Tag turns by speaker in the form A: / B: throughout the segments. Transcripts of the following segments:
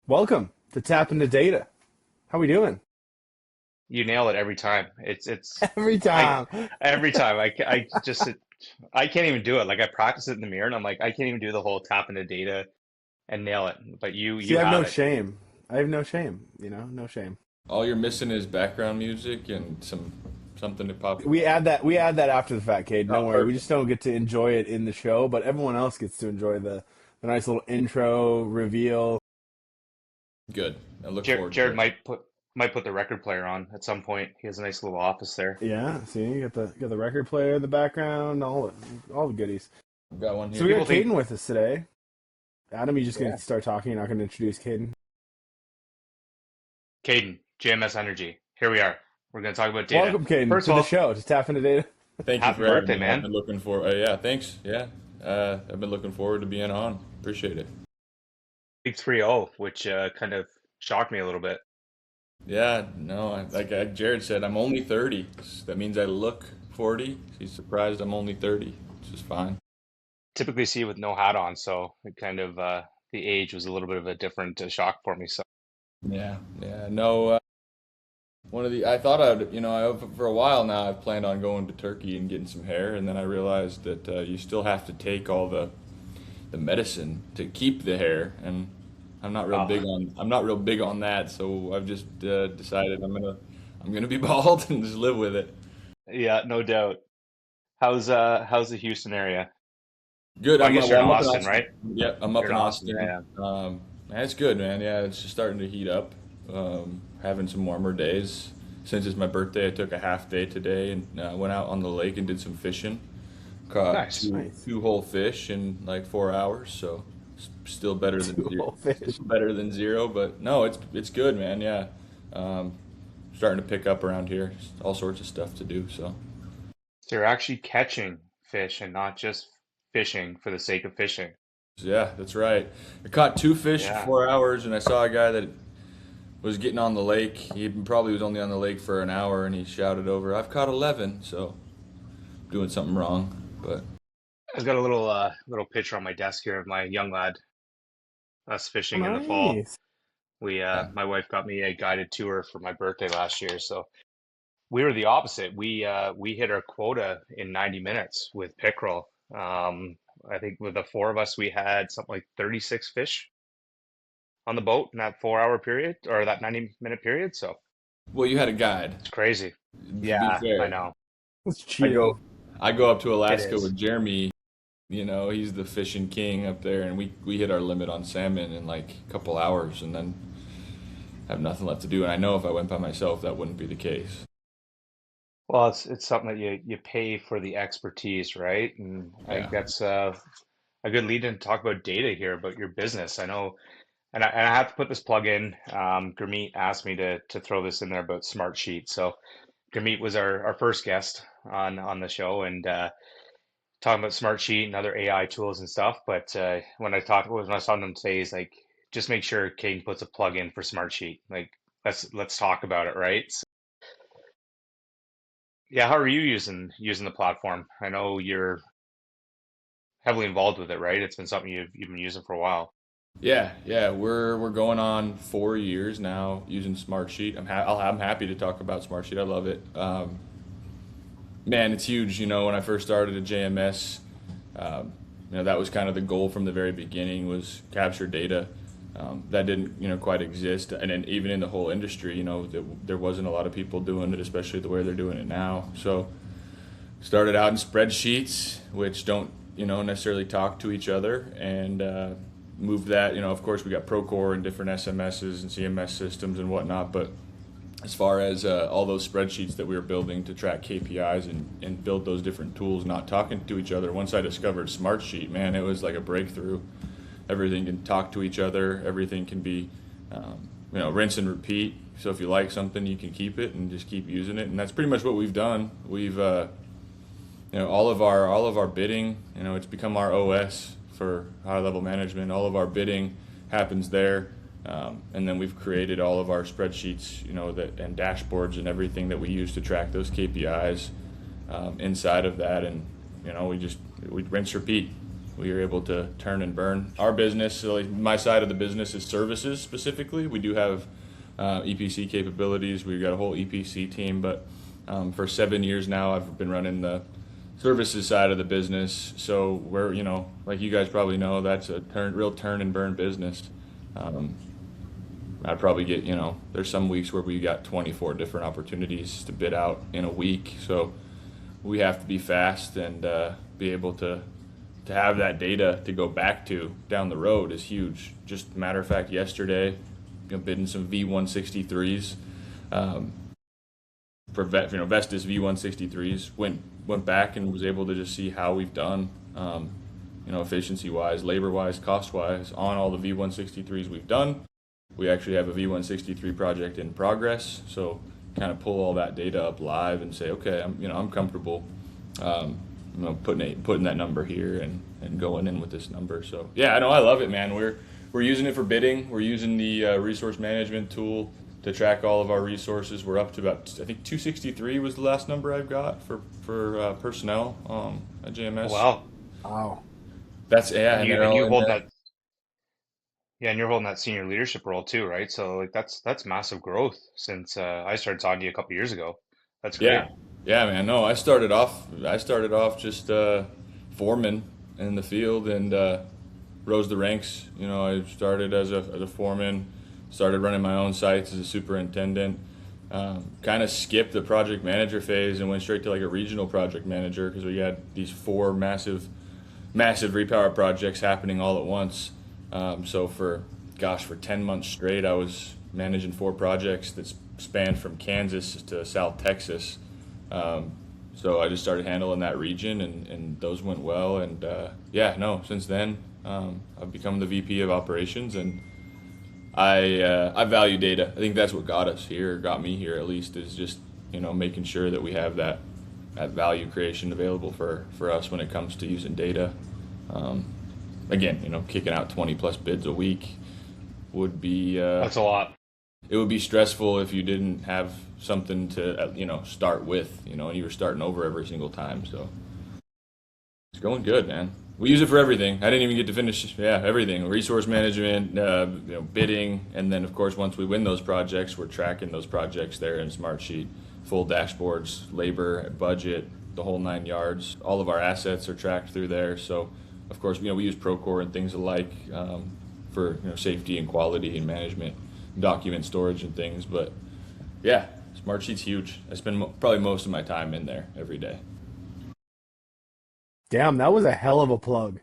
A: Welcome to Tap into Data. How we doing?
B: You nail it every time.
A: Every
B: I
A: time.
B: every time I just I can't even do it. Like I practice it in the mirror and I'm like I can't even do the whole tap into data and nail it. But you
A: See,
B: you
A: I have
B: have
A: no
B: it.
A: shame. I have no shame. No shame.
C: All you're missing is background music and something to pop.
A: We add that after the fact, Cade.
C: Oh,
A: Don't worry. We
C: perfect.
A: just don't get to enjoy it in the show, but everyone else gets to enjoy the nice little intro reveal.
C: Good. I look
B: Jared,
C: forward to
B: Jared
C: it.
B: might put the record player on at some point. He has a nice little office there.
A: Yeah, see, you got the record player in the background, all the goodies.
C: I've got one
A: So
C: here.
A: we
B: People
A: got
B: think,
A: Caden with us today. Adam, you just gonna
C: Yeah.
A: start talking? You're not gonna introduce Caden?
B: Caden, JMS Energy. Here we are. We're gonna talk about data.
A: Welcome, Caden,
B: First
A: to
B: of
A: the
B: all,
A: show to Tap into Data.
C: Thank you
B: happy
C: for having
B: birthday,
C: me. I've
B: man.
C: been looking for. Yeah. Thanks. Yeah. I've been looking forward to being on. Appreciate it.
B: Big 3-0, which kind of shocked me a little bit.
C: Yeah. No. Jared said, I'm only 30. That means I look 40. He's surprised I'm only 30, which is fine.
B: Typically see you with no hat on, so it kind of the age was a little bit of a different shock for me. So
C: Yeah. Yeah. No. One of the I thought I'd for a while now I've planned on going to Turkey and getting some hair, and then I realized that you still have to take all the medicine to keep the hair, and
B: uh,
C: I'm not real big on that. So I've just decided I'm gonna be bald and just live with it.
B: yeah, no doubt. How's the Houston area?
C: Good.
B: Well, I guess you're in
C: I'm up in
B: Austin,
C: Austin.
B: right?
C: Yep, I'm
B: You're
C: up
B: in
C: in
B: Austin, yeah,
C: Austin.
B: yeah.
C: Man, it's good, man. Yeah, it's just starting to heat up. Having some warmer days. Since it's my birthday, I took a half day today and went out on the lake and did some fishing. Caught
B: Nice.
C: two
A: Nice.
C: two whole fish in like 4 hours, so still better than
A: Two
C: zero.
A: whole
C: Still
A: fish.
C: better than zero, but no, it's good, man. Yeah, um, starting to pick up around here. All sorts of stuff to do. So
B: So you're actually catching fish and not just fishing for the sake of fishing.
C: yeah, that's right. I caught two fish in
B: Yeah.
C: 4 hours, and I saw a guy that was getting on the lake. He probably was only on the lake for an hour, and he shouted over, "I've caught 11." So doing something wrong, but
B: I've got a little picture on my desk here of my young lad, us
A: Oh,
B: fishing in the fall.
A: nice.
B: We
C: yeah,
B: my wife got me a guided tour for my birthday last year, so we were the opposite. We hit our quota in 90 minutes with pickerel. I think with the four of us, we had something like 36 fish on the boat in that 4 hour period or that 90-minute period. So
C: well, you had a guide.
B: it's crazy.
C: To be
B: Yeah, I
C: fair,
B: know.
A: That's
C: I
A: cheating.
C: go I go up to
B: It
C: Alaska
B: is.
C: with Jeremy. He's the fishing king up there, and we hit our limit on salmon in like a couple hours, and then have nothing left to do. And I know if I went by myself, that wouldn't be the case.
B: Well, it's something that you pay for the expertise, right? And I think
C: Yeah,
B: that's a good lead in to talk about data here, about your business. I know, and I have to put this plug in. Gurmeet asked me to throw this in there about Smartsheet. So Gurmeet was our first guest on the show, and talking about Smartsheet and other AI tools and stuff. But when I was talking to him today, he's like, just make sure Caden puts a plug in for Smartsheet. Like, let's talk about it, right? So, yeah, how are you using the platform? I know you're heavily involved with it, right? It's been something you've been using for a while.
C: yeah, yeah. We're going on 4 years now using Smartsheet. I'm happy to talk about Smartsheet. I love it. Man, it's huge. When I first started at JMS, um, that was kind of the goal from the very beginning was capture data. That didn't, quite exist, and then even in the whole industry, there wasn't a lot of people doing it, especially the way they're doing it now. So started out in spreadsheets, which don't, necessarily talk to each other, and moved that. Of course, we got Procore and different SMSs and CMS systems and whatnot, but as far as all those spreadsheets that we were building to track KPIs and build those different tools, not talking to each other. Once I discovered Smartsheet, man, it was like a breakthrough. Everything can talk to each other. Everything can be, rinse and repeat. So if you like something, you can keep it and just keep using it. And that's pretty much what we've done. We've, all of our bidding, it's become our OS for high level management. All of our bidding happens there. And then we've created all of our spreadsheets, and dashboards and everything that we use to track those KPIs inside of that, and we rinse repeat. We are able to turn and burn. Our business, so like my side of the business is services specifically. We do have EPC capabilities. We've got a whole EPC team, but for 7 years now, I've been running the services side of the business. So we're, like you guys probably know, that's a real turn and burn business. Um, I'd probably get, there's some weeks where we got 24 different opportunities to bid out in a week. So we have to be fast and be able to have that data to go back to down the road is huge. Just matter of fact, yesterday, bidding some V163s for Vestas V163s. Went back and was able to just see how we've done, efficiency wise, labor wise, cost wise on all the V163s we've done. We actually have a V163 project in progress, so kind of pull all that data up live and say, okay, I'm comfortable, putting that number here and going in with this number. So yeah, I know I love it, man. We're using it for bidding. We're using the resource management tool to track all of our resources. We're up to about, I think 263 was the last number I've got for personnel at JMS.
B: Wow.
A: Wow.
C: That's yeah,
B: And you hold that. Yeah, and you're holding that senior leadership role too, right? So like that's massive growth since I started talking to you a couple years ago. That's great.
C: Yeah, yeah, man. No, I started off just foreman in the field and rose the ranks. I started as a foreman, started running my own sites as a superintendent. Kind of skipped the project manager phase and went straight to like a regional project manager because we had these four massive repower projects happening all at once. So for 10 months straight, I was managing four projects that spanned from Kansas to South Texas. So I just started handling that region, and those went well. And since then, I've become the VP of operations, and I value data. I think that's what got me here at least, is just making sure that we have that value creation available for us when it comes to using data. Again, kicking out 20 plus bids a week would be
B: That's a lot.
C: it would be stressful if you didn't have something to start with, and you were starting over every single time. So it's going good, man. We use it for everything. I didn't even get to finish, everything: resource management, bidding, and then of course once we win those projects, we're tracking those projects there in Smartsheet, full dashboards, labor, budget, the whole 9 yards. All of our assets are tracked through there. So of course, we use Procore and things alike for safety and quality and management, document storage and things. But yeah, Smartsheet's huge. I spend probably most of my time in there every day.
A: Damn, that was a hell of a plug.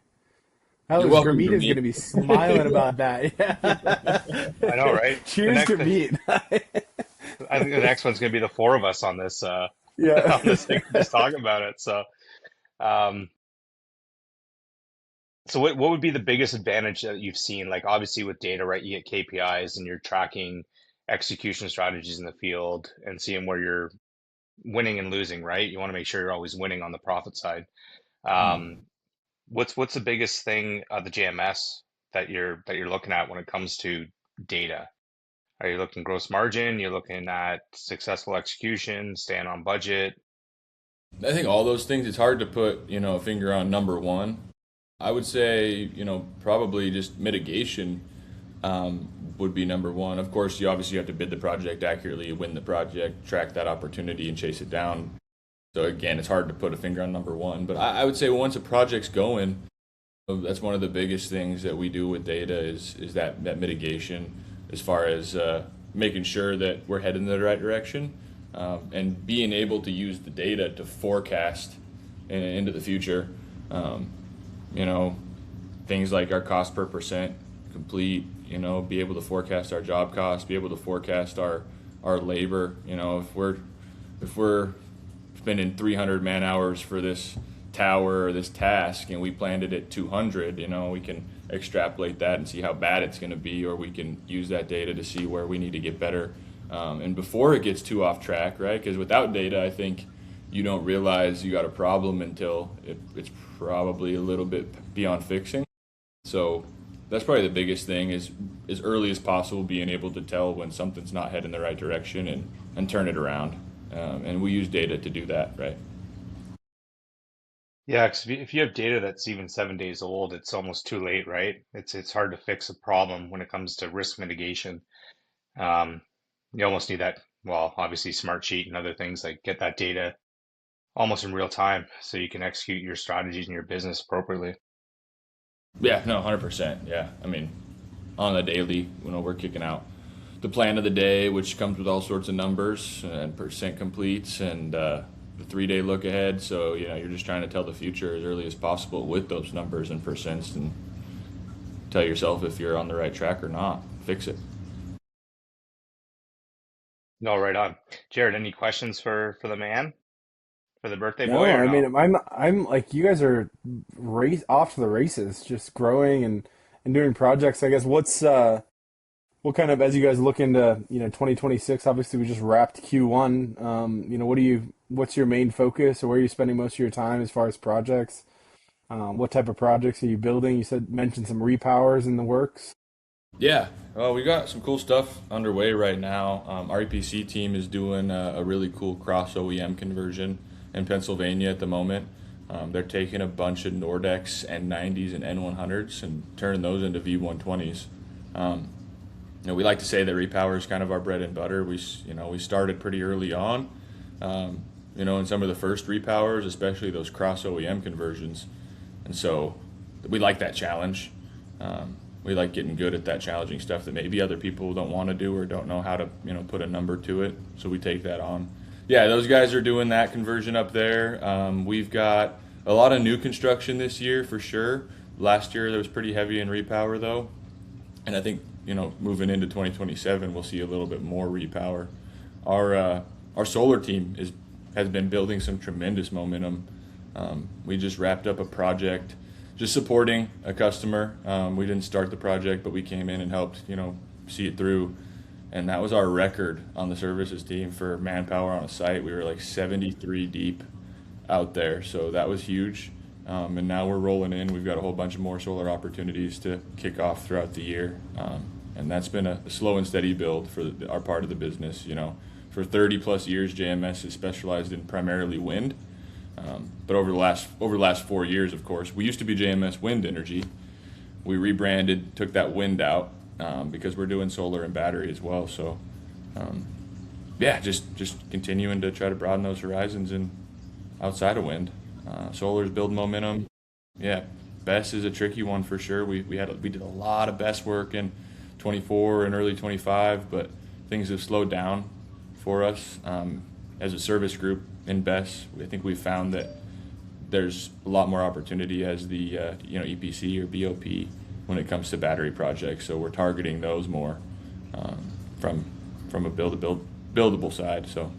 C: You're welcome,
A: Gurmeet is
C: Gurmeet.
A: going to be smiling about that. Yeah.
B: I know, right?
A: Cheers, Gurmeet.
B: I think the next one's gonna be the four of us on this
A: Yeah.
B: on this thing, just talking about it. Um, so what would be the biggest advantage that you've seen? Like obviously with data, right? You get KPIs and you're tracking execution strategies in the field and seeing where you're winning and losing, right? You want to make sure you're always winning on the profit side. Um, what's the biggest thing the JMS that you're looking at when it comes to data? Are you looking gross margin? You're looking at successful execution, staying on budget.
C: I think all those things, it's hard to put, a finger on number one. I would say, probably just mitigation would be number one. Of course, you obviously have to bid the project accurately, win the project, track that opportunity, and chase it down. So again, it's hard to put a finger on number one. But I would say once a project's going, that's one of the biggest things that we do with data is that mitigation, as far as making sure that we're heading in the right direction, and being able to use the data to forecast into the future. You know, things like our cost per percent complete, be able to forecast our job costs, be able to forecast our labor. If we're spending 300 man hours for this tower or this task and we planned it at 200, we can extrapolate that and see how bad it's going to be, or we can use that data to see where we need to get better. And before it gets too off track, right? Because without data, I think you don't realize you got a problem until it's probably a little bit beyond fixing. So that's probably the biggest thing, is as early as possible being able to tell when something's not heading the right direction and turn it around. And we use data to do that, right?
B: Yeah, because if you have data that's even 7 days old, it's almost too late, right? It's hard to fix a problem when it comes to risk mitigation. Um, you almost need that, well, obviously Smartsheet and other things like get that data almost in real time so you can execute your strategies in your business appropriately.
C: Yeah, no, 100%. Yeah, I mean, on the daily, we're kicking out the plan of the day, which comes with all sorts of numbers and percent completes and the 3 day look ahead. So, you're just trying to tell the future as early as possible with those numbers and percents and tell yourself if you're on the right track or not. Fix it.
B: No, right on. Jared, any questions for the man, for the birthday boy
A: No,
B: or
A: I
B: no?
A: mean I'm like you guys are race off to the races, just growing and doing projects. I guess what kind of as you guys look into 2026? Obviously, we just wrapped Q1. What's your main focus, or where are you spending most of your time as far as projects? What type of projects are you building? You said mentioned some repowers in the works.
C: Yeah, well, we got some cool stuff underway right now. Our EPC team is doing a really cool cross OEM conversion in Pennsylvania at the moment. They're taking a bunch of Nordex N90s and N100s and turning those into V120s. Um, we like to say that repower is kind of our bread and butter. We started pretty early on, in some of the first repowers, especially those cross OEM conversions, and so we like that challenge. We like getting good at that challenging stuff that maybe other people don't want to do or don't know how to, put a number to it. So we take that on. Yeah, those guys are doing that conversion up there. We've got a lot of new construction this year for sure. Last year there was pretty heavy in repower though, and I think moving into 2027 we'll see a little bit more repower. Our solar team has been building some tremendous momentum. We just wrapped up a project, just supporting a customer. We didn't start the project, but we came in and helped see it through. And that was our record on the services team for manpower on a site. We were like 73 deep out there, so that was huge. And now we're rolling in. We've got a whole bunch of more solar opportunities to kick off throughout the year. And that's been a slow and steady build for our part of the business. For 30 plus years, JMS has specialized in primarily wind. But over the last 4 years, of course, we used to be JMS Wind Energy. We rebranded, took that wind out because we're doing solar and battery as well. So, yeah, just continuing to try to broaden those horizons and outside of wind. Solar's building momentum. Yeah, BESS is a tricky one for sure. We did a lot of BESS work in 24 and early 25, but things have slowed down for us as a service group in BESS. I think we found that there's a lot more opportunity as the EPC or BOP when it comes to battery projects. So we're targeting those more um, from from a buildable side. So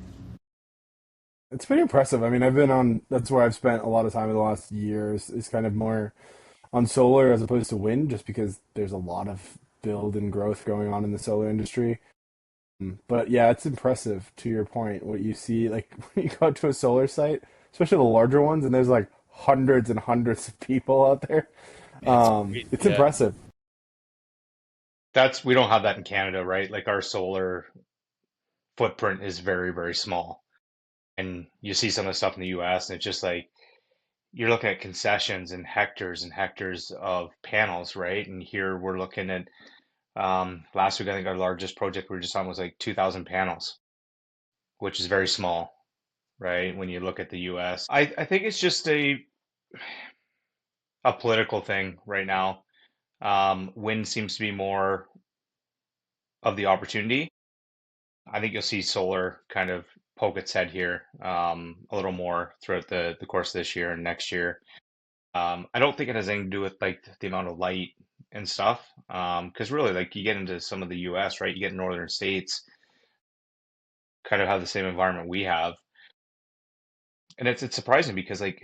A: It's pretty impressive. I mean, I've been on. That's where I've spent a lot of time in the last years. Is kind of more on solar as opposed to wind, just because there's a lot of build and growth going on in the solar industry. But yeah, it's impressive to your point what you see like when you go to a solar site, especially the larger ones, and there's like hundreds and hundreds of people out there.
C: it's great.
A: It's
C: Yeah.
A: impressive.
B: We don't have that in Canada, right? Like our solar footprint is very, very small. And you see some of the stuff in the US and it's just like you're looking at concessions and hectares of panels, right? And here we're looking at last week I think our largest project we were just on was like 2,000 panels, which is very small, right? When you look at the US. I think it's just a political thing right now. Wind seems to be more of the opportunity. I think you'll see solar kind of poke its head here a little more throughout the course of this year and next year. I don't think it has anything to do with like the amount of light and stuff. Because really, like you get into some of the US, right? You get northern states kind of have the same environment we have. And it's surprising because like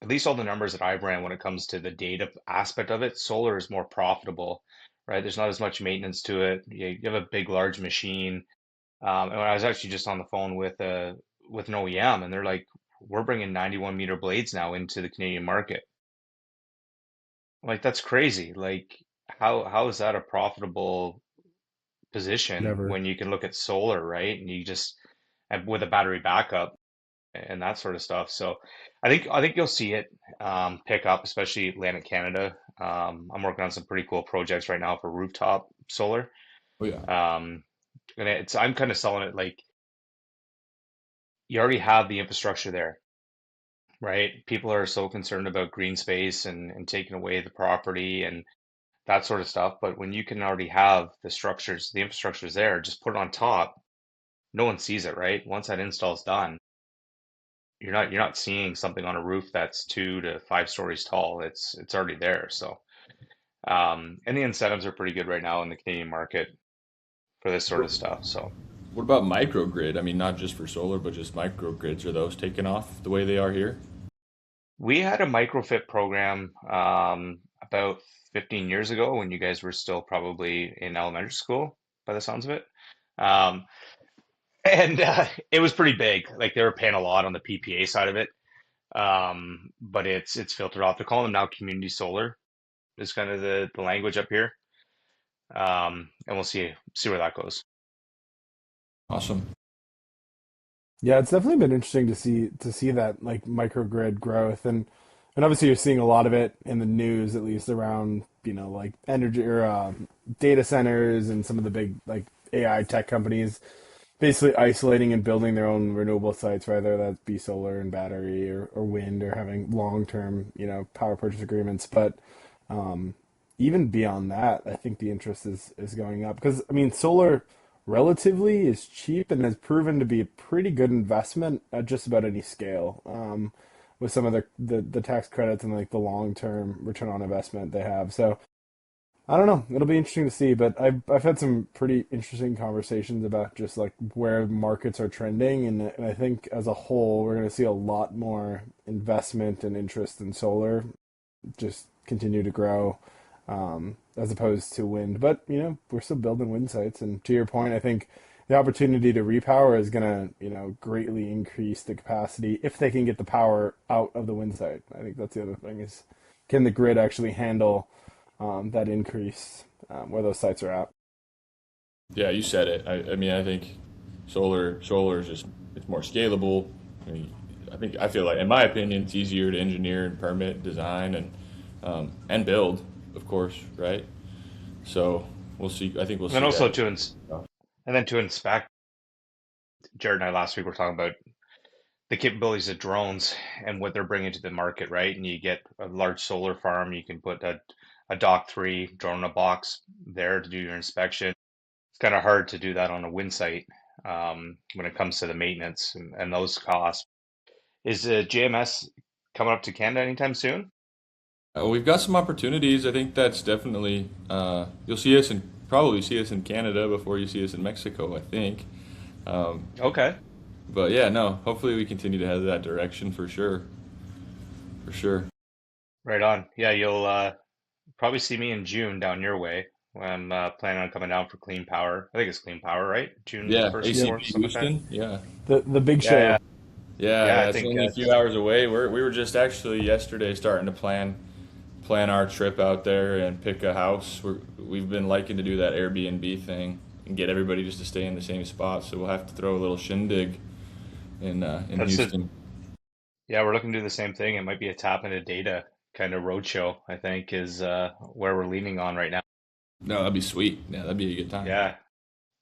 B: at least all the numbers that I've ran when it comes to the data aspect of it, solar is more profitable, right? There's not as much maintenance to it. You have a big, large machine. And I was actually just on the phone with an OEM, and they're like, "We're bringing 91-meter blades now into the Canadian market." Like that's crazy. Like how is that a profitable position
A: Never.
B: when you can look at solar, right? And you just and with a battery backup. and that sort of stuff. So I think you'll see it pick up, especially Atlantic Canada. I'm working on some pretty cool projects right now for rooftop solar.
C: Oh yeah.
B: Um, and I'm kind of selling it like you already have the infrastructure there, right? People are so concerned about green space and taking away the property and that sort of stuff. But when you can already have the structures, the infrastructure's there, just put it on top. No one sees it, right? Once that install's done, you're not seeing something on a roof that's 2 to 5 stories tall. It's already there. So and the incentives are pretty good right now in the Canadian market for this sort of stuff. So
C: What about microgrid? I mean, not just for solar, but just microgrids. Are those taking off the way they are here?
B: we had a microfit program about 15 years ago when you guys were still probably in elementary school, by the sounds of it. Um, and it was pretty big. Like they were paying a lot on the PPA side of it. But it's filtered off. They're calling them now community solar is kind of the language up here. And we'll see where that goes.
C: Awesome.
A: Yeah, it's definitely been interesting to see that like microgrid growth and obviously you're seeing a lot of it in the news at least around like energy or data centers and some of the big like AI tech companies basically isolating and building their own renewable sites, whether that be solar and battery or wind or having long term power purchase agreements. But um, even beyond that, I think the interest is going up because I mean solar relatively is cheap and has proven to be a pretty good investment at just about any scale. With some of the tax credits and like the long term return on investment they have. So I don't know. It'll be interesting to see, but I've had some pretty interesting conversations about just like where markets are trending, and I think as a whole we're going to see a lot more investment and interest in solar just continue to grow, as opposed to wind. But we're still building wind sites, and to your point, I think the opportunity to repower is going to greatly increase the capacity if they can get the power out of the wind site. I think that's the other thing is can the grid actually handle that increase where those sites are at.
C: Yeah, you said it. I mean, I think solar is just it's more scalable. I mean, I feel like, in my opinion, it's easier to engineer and permit, design, and build, of course, right? So we'll see. I think we'll
B: And then
C: see
B: also
C: that.
B: to inspect. Jared and I last week were talking about the capabilities of drones and what they're bringing to the market, right? And you get a large solar farm, you can put a Dock 3 drone in a box there to do your inspection. It's kind of hard to do that on a wind site when it comes to the maintenance and those costs. Is JMS coming up to Canada anytime soon?
C: We've got some opportunities. I think that's definitely you'll see us in probably see us in Canada before you see us in Mexico. I think. Um,
B: Okay,
C: but yeah, no. Hopefully, we continue to head that direction for sure. For sure.
B: right on. Yeah, you'll probably see me in June down your way. I'm planning on coming down for Clean Power. I think it's Clean Power, right? June
C: Yeah,
B: 1st and
A: Yep.
B: 4th,
C: ACP
B: something like that.
C: Houston. Yeah.
A: The big
B: Yeah,
A: show.
B: yeah,
C: Yeah,
B: yeah. I
C: yeah, it's
B: think
C: only a few hours away. We were just actually yesterday starting to plan our trip out there and pick a house. We've been liking to do that Airbnb thing and get everybody just to stay in the same spot. So we'll have to throw a little shindig in
B: that's it.
C: Houston.
B: Yeah, we're looking to do the same thing. It might be a tap into data kind of roadshow, I think, is where we're leaning on right now.
C: No, that'd be sweet. Yeah, that'd be a good time.
B: Yeah,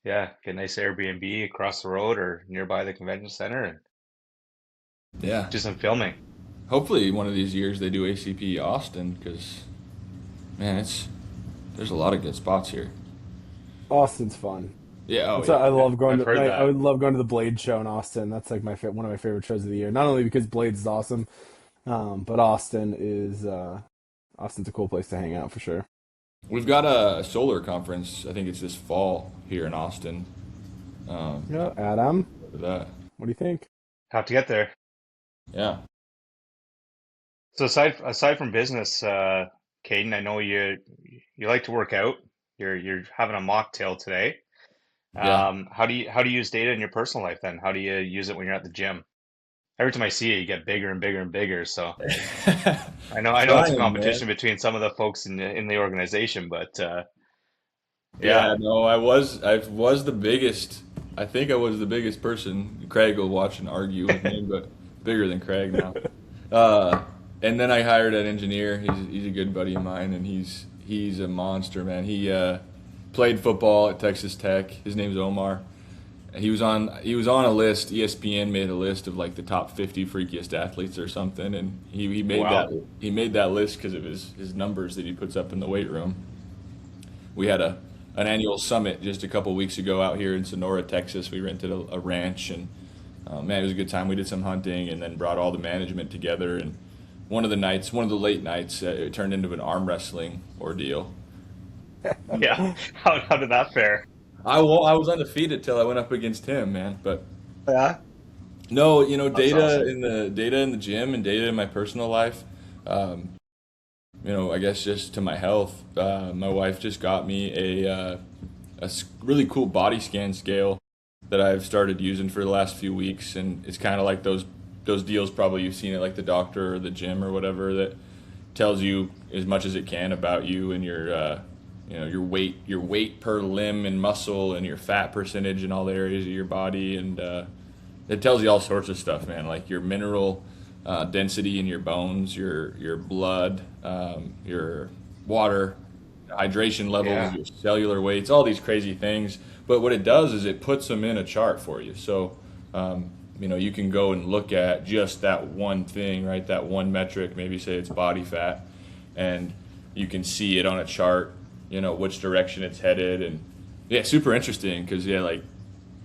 B: yeah. Get a nice Airbnb across the road or nearby the convention center and
C: Yeah.
B: do some filming.
C: Hopefully one of these years they do ACP Austin because man, it's there's a lot of good spots here.
A: Austin's fun.
C: Yeah. Oh
A: That's
C: yeah.
A: I love going
B: I've
A: to.
B: heard
A: I
B: that.
A: would love going to the Blade show in Austin. That's like one of my favorite shows of the year. Not only because Blades is awesome, but Austin's a cool place to hang out for sure.
C: We've got a solar conference. I think it's this fall here in Austin.
A: Yeah, Adam,
C: For that.
A: what do you think?
B: Have to get there.
C: Yeah.
B: So aside from business, Caden, I know you like to work out. You're having a mocktail today.
C: Yeah.
B: How do you use data in your personal life then? How do you use it when you're at the gym? Every time I see you, you get bigger and bigger and bigger. So I know it's a
C: Trying, man.
B: competition between some of the folks in the organization, but yeah,
C: Yeah, no, I was the biggest. I think I was the biggest person. Craig will watch and argue with me, but bigger than Craig now. Uh, and then I hired an engineer. He's a good buddy of mine, and he's a monster, man. He played football at Texas Tech. His name's Omar. He was on a list. ESPN made a list of like the top 50 freakiest athletes or something, and he made that
B: Wow.
C: he made that list because of his numbers that he puts up in the weight room. We had a an annual summit just a couple weeks ago out here in Sonora, Texas. We rented a ranch, and man, it was a good time. We did some hunting and then brought all the management together. And one of the late nights, it turned into an arm wrestling ordeal.
B: Yeah. How did that fare?
C: I was undefeated till I went up against him, man. But
B: Yeah.
C: no,
B: That's awesome.
C: data in the gym and data in my personal life. Um, I guess just to my health. My wife just got me really cool body scan scale that I've started using for the last few weeks, and it's kind of like those deals probably you've seen at like the doctor or the gym or whatever that tells you as much as it can about you and your weight per limb and muscle and your fat percentage in all the areas of your body, and it tells you all sorts of stuff, man, like your mineral density in your bones, your blood, your water, hydration levels,
B: Yeah.
C: your cellular weights, all these crazy things. But what it does is it puts them in a chart for you. So, you can go and look at just that one thing, right? That one metric, maybe say it's body fat, and you can see it on a chart, which direction it's headed. And yeah, super interesting because, yeah, like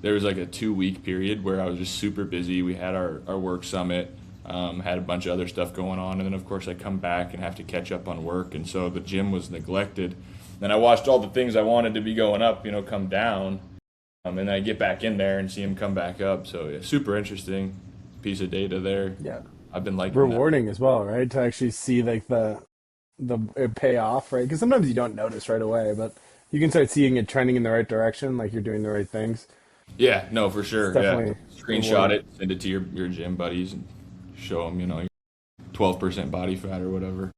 C: there was like a 2 week period where I was just super busy. We had our work summit, had a bunch of other stuff going on, and then of course I come back and have to catch up on work, and so the gym was neglected. Then I watched all the things I wanted to be going up, come down, and then I get back in there and see them come back up. So yeah, super interesting piece of data there.
A: Yeah.
C: I've been liking that.
A: Rewarding as well, right? To actually see like the it pay off, right? Because sometimes you don't notice right away, but you can start seeing it trending in the right direction, like you're doing the right things.
C: Yeah, no, for
A: It's
C: sure. Yeah,
A: definitely
C: screenshot
A: rewarding.
C: it, send it to your gym buddies, and show them, 12% body fat or whatever.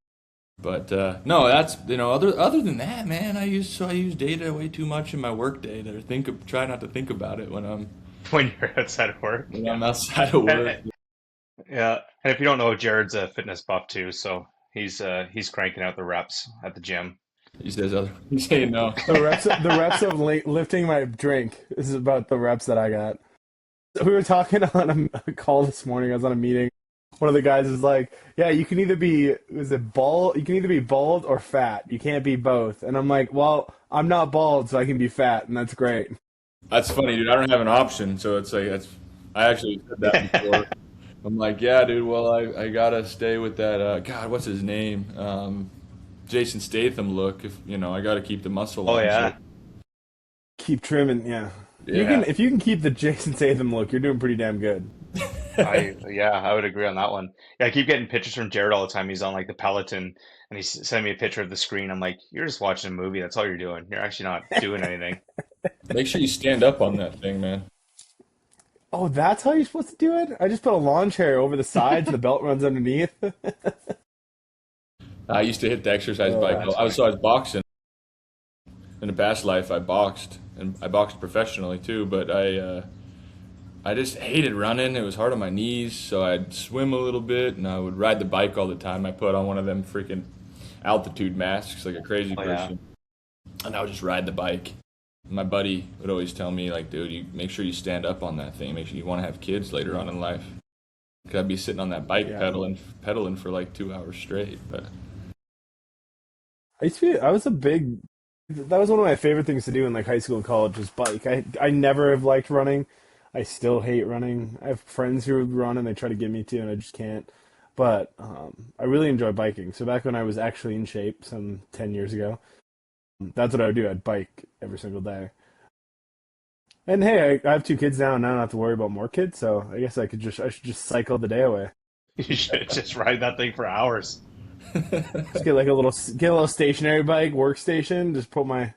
C: But no, that's other than that, man. I use data way too much in my work day. That try not to think about it
B: When you're outside of work.
C: when
B: Yeah.
C: I'm outside of
B: And,
C: work.
B: yeah. And if you don't know, Jared's a fitness buff too, so he's cranking out the reps at the gym.
C: He says other. He's saying no.
A: The reps of lifting my drink. This is about the reps that I got. We were talking on a call this morning. I was on a meeting. One of the guys is like, "Yeah, you can either be is it bald? You can either be bald or fat. You can't be both." And I'm like, "Well, I'm not bald, so I can be fat, and that's great."
C: That's funny, dude. I don't have an option, so it's like that's. I actually said that before. I'm like, yeah, dude. Well, I gotta stay with that. God, what's his name? Jason Statham look. If I gotta keep the muscle
B: Oh
C: on. So
B: yeah.
A: Keep trimming, yeah. You can
C: yeah,
A: if you can keep the Jason Statham look, you're doing pretty damn good.
B: I would agree on that one. Yeah, I keep getting pictures from Jared all the time. He's on like the Peloton and he's sending me a picture of the screen. I'm like, you're just watching a movie. That's all you're doing. You're actually not doing anything.
C: make sure you stand up on that thing, man.
A: Oh, that's how you're supposed to do it? I just put a lawn chair over the sides, the belt runs underneath.
C: I used to hit the exercise
A: Oh,
C: bike.
B: That's
C: I was
B: funny.
C: so I was boxing in a past life. I boxed and I boxed professionally too. But I just hated running. It was hard on my knees, so I'd swim a little bit and I would ride the bike all the time. I put on one of them freaking altitude masks like a crazy
B: Oh yeah.
C: person, and I would just ride the bike. My buddy would always tell me like, dude, you make sure you stand up on that thing. Make sure you want to have kids later on in life. Cause I'd be sitting on that bike
A: yeah.
C: pedaling for like 2 hours straight. But
A: I was a big that was one of my favorite things to do in like high school and college was bike. I never have liked running. I still hate running. I have friends who run and they try to get me to, and I just can't. But I really enjoy biking. So back when I was actually in shape, some 10 years ago, that's what I would do. I'd bike every single day. And hey, I have two kids now, and I don't have to worry about more kids. So I guess I should just cycle the day away.
B: You should just ride that thing for hours.
A: Just get a little stationary bike, workstation. Just put my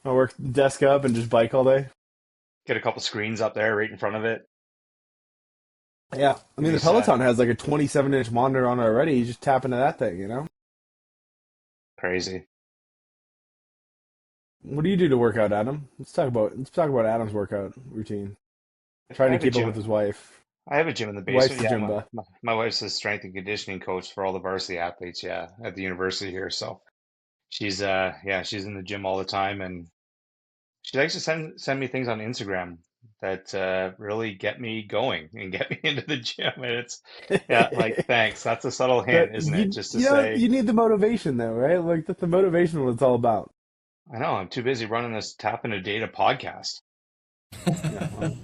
A: work desk up and just bike all day.
B: Get a couple screens up there right in front of it.
A: Yeah, I
B: You'll
A: mean
B: be
A: the
B: set.
A: Peloton has like a 27-inch monitor on it already. You just tap into that thing, you know.
B: Crazy.
A: What do you do to work out, Adam? Let's talk about Adam's workout routine. Trying
B: I
A: to
B: have a
A: keep up
B: gym.
A: with his wife.
B: I have a gym in the
A: Wife's
B: basement.
A: the
B: Yeah,
A: Jimba.
B: my wife's a strength and conditioning coach for all the varsity athletes, yeah, at the university here. So she's in the gym all the time, and she likes to send me things on Instagram that really get me going and get me into the gym. And it's yeah, like thanks. That's a subtle hint,
A: But
B: isn't it? Just to
A: you know
B: say,
A: you need the motivation though, right? Like that's the motivation what it's all about.
B: I know I'm too busy running this Tap into Data podcast.
A: Yeah, well,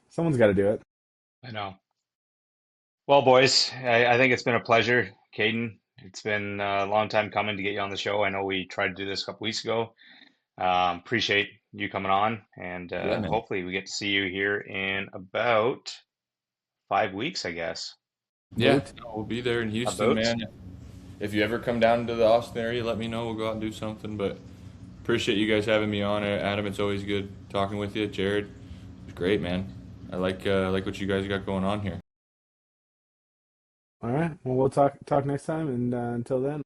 A: someone's got to do it.
B: I know. Well, boys, I think it's been a pleasure, Caden. It's been a long time coming to get you on the show. I know we tried to do this a couple weeks ago. Appreciate you coming on, and
C: Yeah, man.
B: hopefully we get to see you here in about 5 weeks, I guess.
C: Yeah,
A: Boat.
C: no, we'll be there in Houston,
B: About.
C: man. If you ever come down to the Austin area, let me know. We'll go out and do something. But appreciate you guys having me on. Adam, it's always good talking with you. Jared, it's great, man. I like what you guys got going on here.
A: All right. Well, we'll talk next time, and until then.